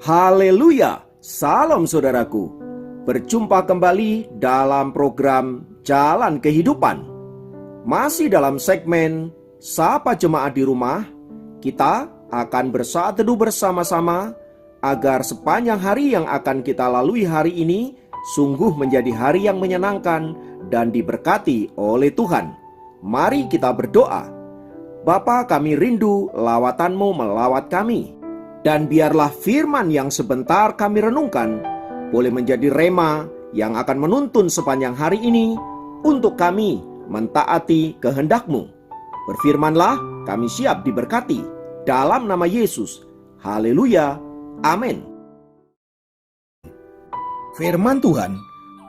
Haleluya, salam saudaraku. Berjumpa kembali dalam program Jalan Kehidupan. Masih dalam segmen Sapa Jemaat di Rumah, kita akan bersaat teduh bersama-sama agar sepanjang hari yang akan kita lalui hari ini sungguh menjadi hari yang menyenangkan dan diberkati oleh Tuhan. Mari kita berdoa. Bapa, kami rindu lawatan-Mu melawat kami. Dan biarlah firman yang sebentar kami renungkan boleh menjadi rema yang akan menuntun sepanjang hari ini untuk kami mentaati kehendak-Mu. Berfirmanlah, kami siap diberkati. Dalam nama Yesus. Haleluya. Amin. Firman Tuhan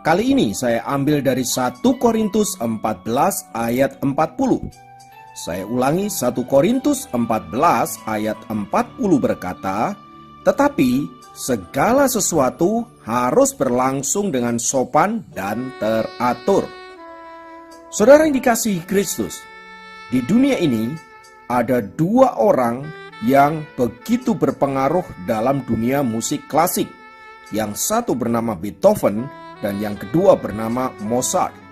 kali ini saya ambil dari 1 Korintus 14 ayat 40. Saya ulangi, 1 Korintus 14 ayat 40 berkata, "Tetapi segala sesuatu harus berlangsung dengan sopan dan teratur." Saudara yang dikasihi Kristus, di dunia ini ada dua orang yang begitu berpengaruh dalam dunia musik klasik. Yang satu bernama Beethoven dan yang kedua bernama Mozart.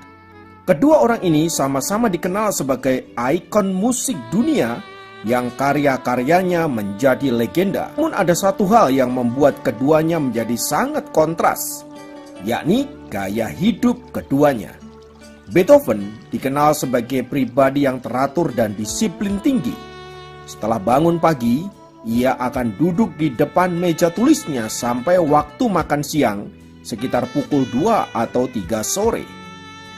Kedua orang ini sama-sama dikenal sebagai ikon musik dunia yang karya-karyanya menjadi legenda. Namun ada satu hal yang membuat keduanya menjadi sangat kontras, yakni gaya hidup keduanya. Beethoven dikenal sebagai pribadi yang teratur dan disiplin tinggi. Setelah bangun pagi, ia akan duduk di depan meja tulisnya sampai waktu makan siang sekitar pukul 2 atau 3 sore.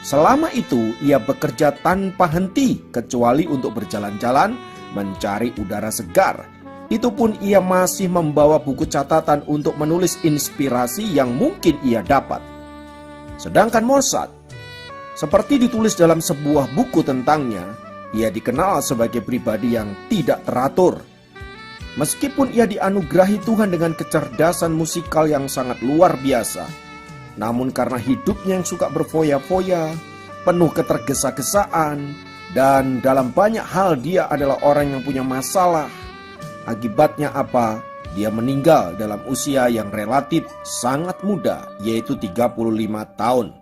Selama itu ia bekerja tanpa henti kecuali untuk berjalan-jalan mencari udara segar. Itu pun ia masih membawa buku catatan untuk menulis inspirasi yang mungkin ia dapat. Sedangkan Mozart, seperti ditulis dalam sebuah buku tentangnya, ia dikenal sebagai pribadi yang tidak teratur. Meskipun ia dianugerahi Tuhan dengan kecerdasan musikal yang sangat luar biasa, namun karena hidupnya yang suka berfoya-foya, penuh ketergesa-gesaan, dan dalam banyak hal dia adalah orang yang punya masalah. Akibatnya apa? Dia meninggal dalam usia yang relatif sangat muda, yaitu 35 tahun.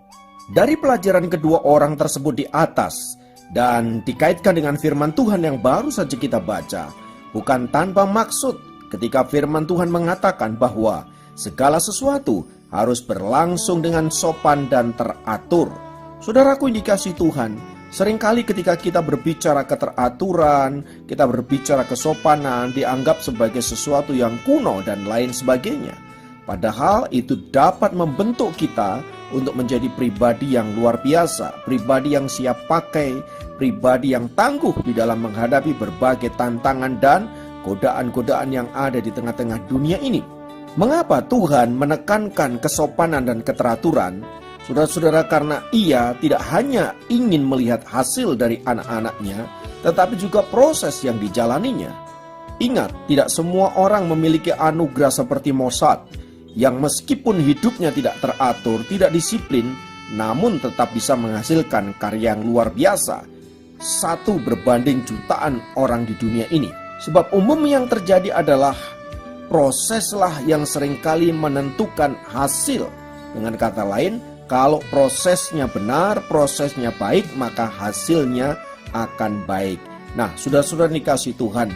Dari pelajaran kedua orang tersebut di atas, dan dikaitkan dengan firman Tuhan yang baru saja kita baca, bukan tanpa maksud ketika firman Tuhan mengatakan bahwa segala sesuatu harus berlangsung dengan sopan dan teratur. Saudaraku yang dikasihi Tuhan, seringkali ketika kita berbicara keteraturan, kita berbicara kesopanan, dianggap sebagai sesuatu yang kuno dan lain sebagainya. Padahal itu dapat membentuk kita untuk menjadi pribadi yang luar biasa, pribadi yang siap pakai, pribadi yang tangguh di dalam menghadapi berbagai tantangan dan godaan-godaan yang ada di tengah-tengah dunia ini. Mengapa Tuhan menekankan kesopanan dan keteraturan? Saudara-saudara, karena ia tidak hanya ingin melihat hasil dari anak-anaknya, tetapi juga proses yang dijalaninya. Ingat, tidak semua orang memiliki anugerah seperti Mozart, yang meskipun hidupnya tidak teratur, tidak disiplin, namun tetap bisa menghasilkan karya yang luar biasa. Satu berbanding jutaan orang di dunia ini. Sebab umum yang terjadi adalah proseslah yang seringkali menentukan hasil. Dengan kata lain, kalau prosesnya benar, prosesnya baik, maka hasilnya akan baik. Nah, saudara-saudara dikasihi Tuhan,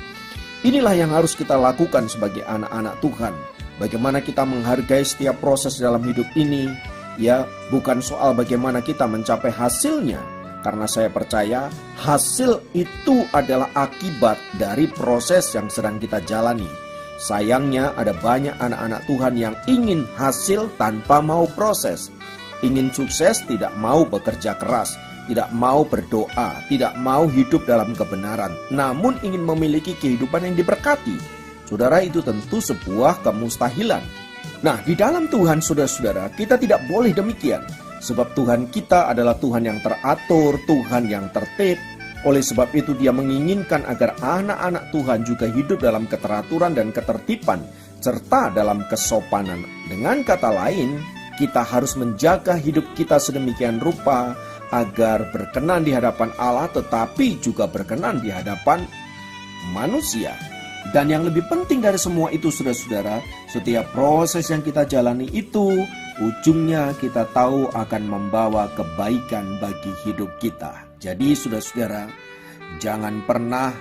inilah yang harus kita lakukan sebagai anak-anak Tuhan. Bagaimana kita menghargai setiap proses dalam hidup ini, ya, bukan soal bagaimana kita mencapai hasilnya. Karena saya percaya hasil itu adalah akibat dari proses yang sedang kita jalani. Sayangnya ada banyak anak-anak Tuhan yang ingin hasil tanpa mau proses. Ingin sukses tidak mau bekerja keras, tidak mau berdoa, tidak mau hidup dalam kebenaran, namun ingin memiliki kehidupan yang diberkati. Saudara, itu tentu sebuah kemustahilan. Nah, di dalam Tuhan, saudara-saudara, kita tidak boleh demikian. Sebab Tuhan kita adalah Tuhan yang teratur, Tuhan yang tertib. Oleh sebab itu dia menginginkan agar anak-anak Tuhan juga hidup dalam keteraturan dan ketertiban, serta dalam kesopanan. Dengan kata lain, kita harus menjaga hidup kita sedemikian rupa agar berkenan di hadapan Allah, tetapi juga berkenan di hadapan manusia. Dan yang lebih penting dari semua itu, saudara-saudara, setiap proses yang kita jalani itu, ujungnya kita tahu akan membawa kebaikan bagi hidup kita. Jadi saudara-saudara, jangan pernah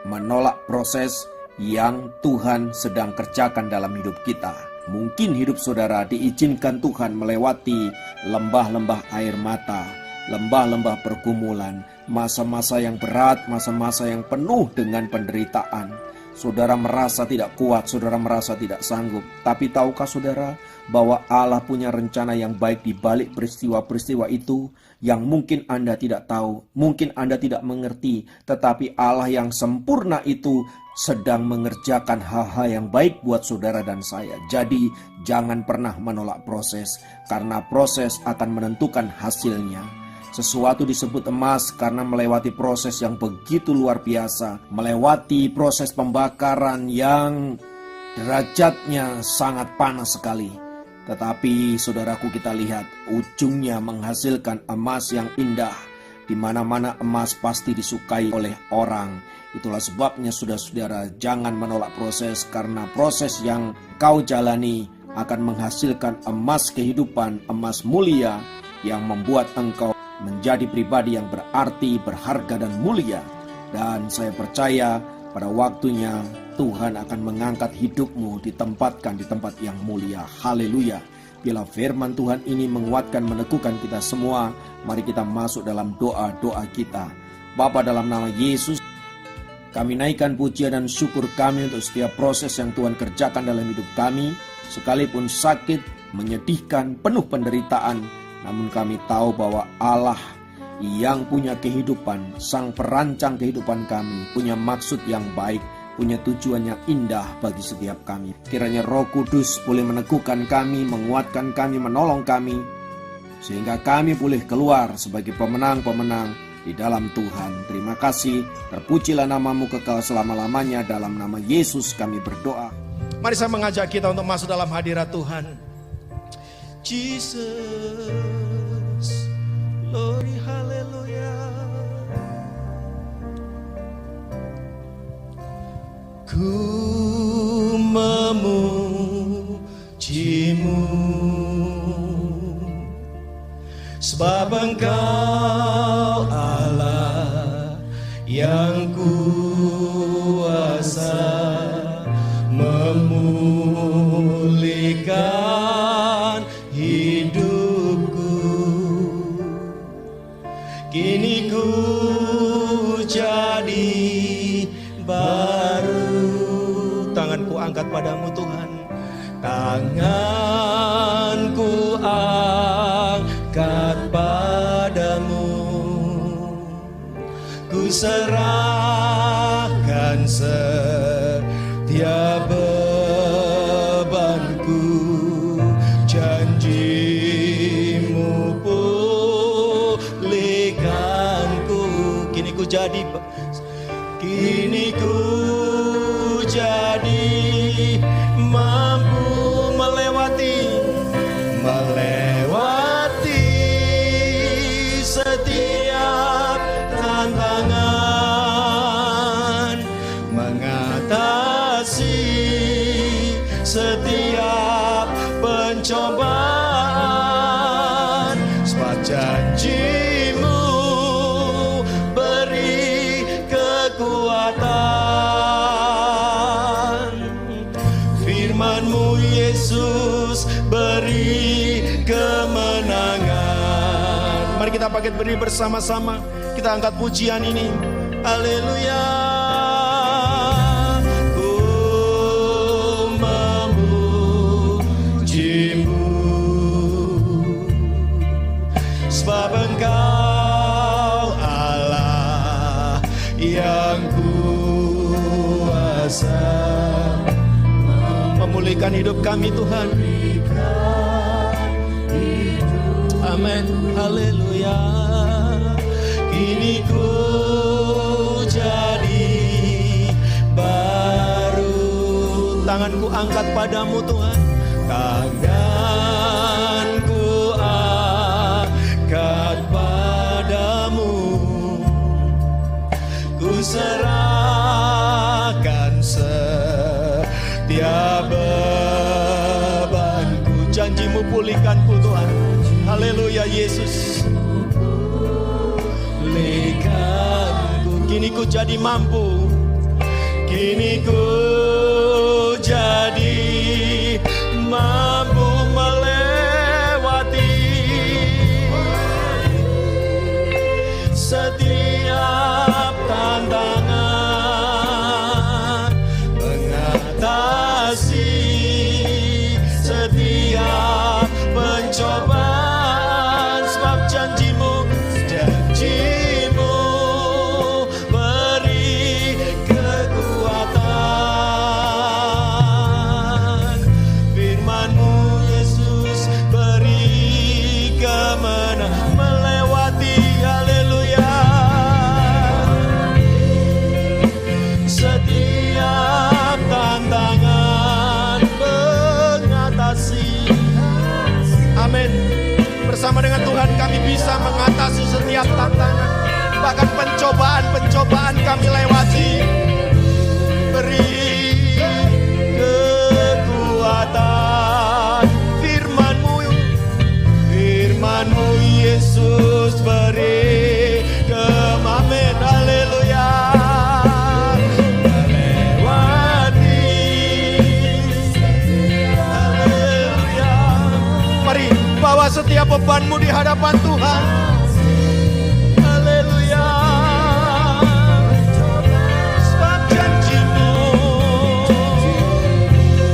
menolak proses yang Tuhan sedang kerjakan dalam hidup kita. Mungkin hidup saudara diizinkan Tuhan melewati lembah-lembah air mata, lembah-lembah pergumulan, masa-masa yang berat, masa-masa yang penuh dengan penderitaan. Saudara merasa tidak kuat, saudara merasa tidak sanggup. Tapi tahukah saudara bahwa Allah punya rencana yang baik di balik peristiwa-peristiwa itu yang mungkin Anda tidak tahu, mungkin Anda tidak mengerti. Tetapi Allah yang sempurna itu sedang mengerjakan hal-hal yang baik buat saudara dan saya. Jadi jangan pernah menolak proses, karena proses akan menentukan hasilnya. Sesuatu disebut emas karena melewati proses yang begitu luar biasa, melewati proses pembakaran yang derajatnya sangat panas sekali. Tetapi saudaraku, kita lihat ujungnya menghasilkan emas yang indah. Di mana-mana emas pasti disukai oleh orang. Itulah sebabnya saudara-saudara, jangan menolak proses, karena proses yang kau jalani akan menghasilkan emas kehidupan, emas mulia yang membuat engkau menjadi pribadi yang berarti, berharga dan mulia. Dan saya percaya pada waktunya Tuhan akan mengangkat hidupmu, ditempatkan di tempat yang mulia. Haleluya. Bila firman Tuhan ini menguatkan, meneguhkan kita semua, mari kita masuk dalam doa-doa kita. Bapa, dalam nama Yesus, kami naikkan pujian dan syukur kami untuk setiap proses yang Tuhan kerjakan dalam hidup kami. Sekalipun sakit, menyedihkan, penuh penderitaan, namun kami tahu bahwa Allah yang punya kehidupan, sang perancang kehidupan kami, punya maksud yang baik, punya tujuan yang indah bagi setiap kami. Kiranya Roh Kudus boleh meneguhkan kami, menguatkan kami, menolong kami, sehingga kami boleh keluar sebagai pemenang-pemenang di dalam Tuhan. Terima kasih, terpujilah namamu kekal selama-lamanya. Dalam nama Yesus kami berdoa. Mari saya mengajak kita untuk masuk dalam hadirat Tuhan. Jesus, glory, hallelujah. Ku memujimu, sebab Engkau Allah yang kuasa memulihkan hidupku. Kini ku jadi baru. Tanganku angkat padamu Tuhan, tanganku angkat padamu. Ku serahkan setiap bebanku, janjimu pulihkanku. Kini ku jadi mampu melewati setiap tantangan, mengatasi setiap pencobaan. Sebab janjimu beri kekuatan, firman-Mu Yesus beri kemenangan. Mari kita bangkit berdiri bersama-sama, kita angkat pujian ini. Haleluya. Ku memujimu, sebab Engkau Allah yang kuasa memulihkan hidup kami Tuhan. Amin, haleluya. Kini ku jadi baru. Tanganku angkat padamu Tuhan, tanganku angkat padamu. Ku serahkan Haleluya Yesus. Kini ku jadi mampu, kini ku jadi mampu melewati setiap tantangan, mengatasi setiap pencobaan, sebab janjimu beri kekuatan, firman-Mu Yesus beri kemenangan melewati, haleluya, setiap tantangan, mengatasi. Amin. Bersama dengan Tuhan kami bisa mengatasi setiap tantangan, bahkan pencobaan-pencobaan kami lewati. Beri kekuatan, firman-Mu Yesus beri amin, haleluya, melewati, haleluya. Mari bawa setiap bebanmu di hadapan Tuhan. Haleluya. Sebab janjimu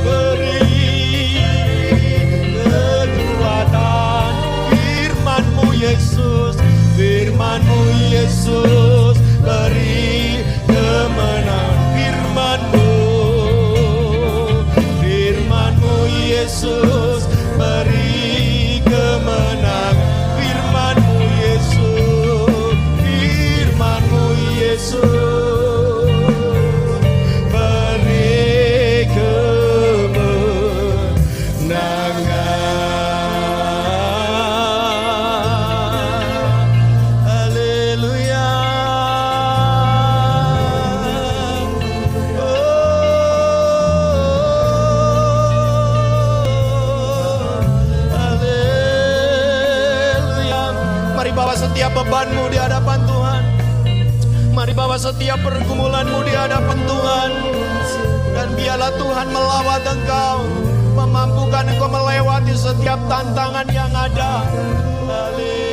beri kekuatan, firman-Mu Yesus, firman-Mu Yesus beri kemenangan, firman-Mu Yesus beri kemenangan, firman-Mu Yesus, firman-Mu Yesus beri kemenangan. Haleluya. Mari bawa setiap bebanmu di hadapan Tuhan. Mari bawa setiap pergumulanmu di hadapan Tuhan. Dan biarlah Tuhan melawat engkau, memampukan engkau melewati setiap tantangan yang ada. Haleluya.